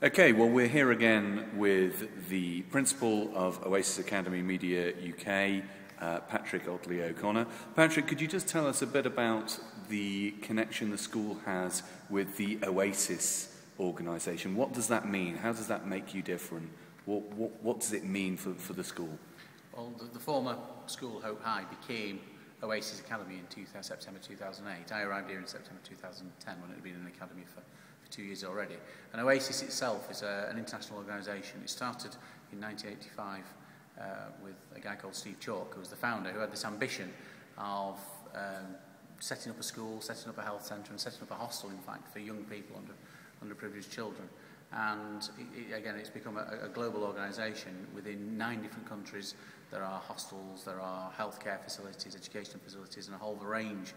Okay, well, we're here again with the principal of Oasis Academy MediaCityUK, Patrick Ottley-O'Connor. Patrick, could you just tell us a bit about the connection the school has with the Oasis organisation? What does that mean? How does that make you different? What does it mean for the school? Well, the former school, Hope High, became Oasis Academy in September 2008. I arrived here in September 2010 when it had been an academy for 2 years already. And Oasis itself is an international organisation. It started in 1985 with a guy called Steve Chalk, who was the founder, who had this ambition of setting up a school, setting up a health centre and setting up a hostel, in fact, for young people, underprivileged children. And again, it's become a global organisation. Within 9 different countries, there are hostels, there are healthcare facilities, educational facilities, and a whole range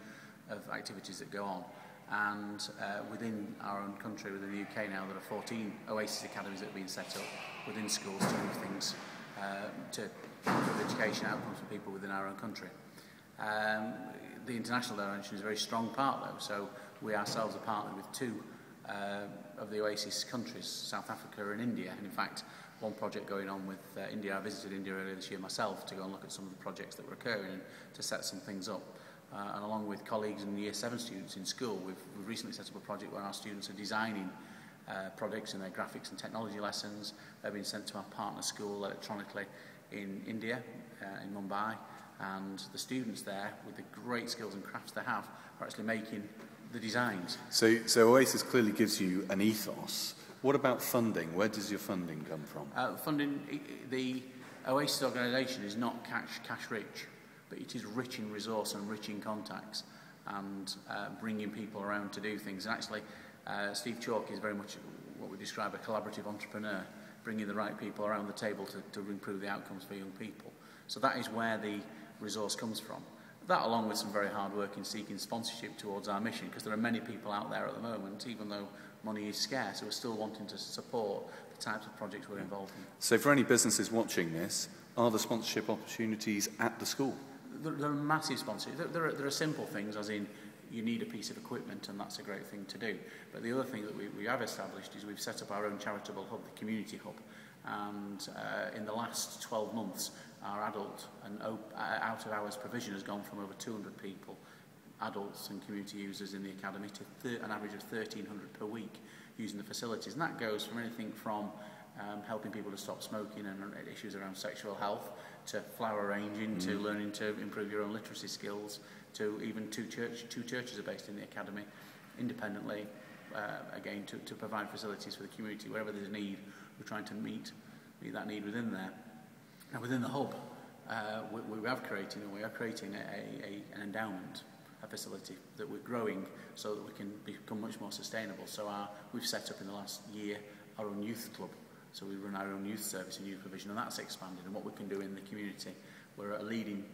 of activities that go on. And within our own country, within the UK now, there are 14 Oasis Academies that have been set up within schools to do things to improve education outcomes for people within our own country. The international dimension is a very strong part, though, so we ourselves are partnered with 2 of the Oasis countries, South Africa and India. And in fact, one project going on with India. I visited India earlier this year myself to go and look at some of the projects that were occurring and to set some things up. And along with colleagues and Year 7 students in school, we've recently set up a project where our students are designing projects in their graphics and technology lessons. They've been sent to our partner school electronically in India, in Mumbai, and the students there, with the great skills and crafts they have, are actually making the designs. So Oasis clearly gives you an ethos. What about funding? Where does your funding come from? Funding, the Oasis organisation is not cash rich, but it is rich in resource and rich in contacts and bringing people around to do things. And actually, Steve Chalk is very much what we describe a collaborative entrepreneur, bringing the right people around the table to improve the outcomes for young people. So that is where the resource comes from. That, along with some very hard work in seeking sponsorship towards our mission, because there are many people out there at the moment, even though money is scarce, who are still wanting to support the types of projects we're involved in. So for any businesses watching this, are there sponsorship opportunities at the school? There are massive sponsorships. There are simple things, as in you need a piece of equipment, and that's a great thing to do. But the other thing that we have established is we've set up our own charitable hub, the Community Hub. And in the last 12 months, our adult and out-of-hours provision has gone from over 200 people, adults and community users in the academy, to an average of 1,300 per week using the facilities. And that goes from anything from helping people to stop smoking and issues around sexual health, to flower arranging, to learning to improve your own literacy skills, to even 2 churches are based in the academy independently, again, to provide facilities for the community. Wherever there's a need, we're trying to meet that need within there. And within the hub, we are creating an endowment, a facility that we're growing so that we can become much more sustainable. So we've set up in the last year our own youth club. So we run our own youth service and youth provision, and that's expanded. And what we can do in the community, we're a leading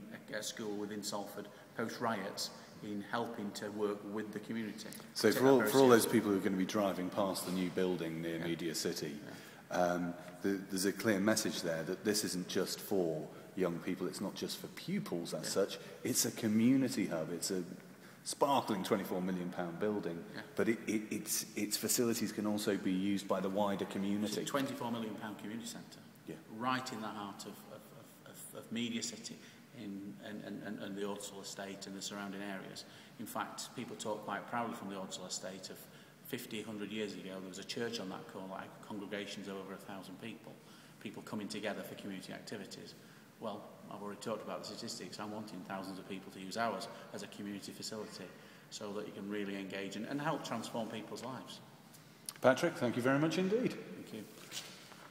school within Salford post-riots in helping to work with the community. So for all those people who are going to be driving past the new building near Media City, there's a clear message there that this isn't just for young people, it's not just for pupils as such, it's a community hub, it's a sparkling £24 million building, but its facilities can also be used by the wider community. It's a £24 million community centre, right in the heart of Media City and the Ottley estate and the surrounding areas. In fact, people talk quite proudly from the Ottley estate of 50, 100 years ago, there was a church on that corner, like congregations of over 1,000 people coming together for community activities. Well, I've already talked about the statistics. I'm wanting thousands of people to use ours as a community facility so that you can really engage and help transform people's lives. Patrick, thank you very much indeed.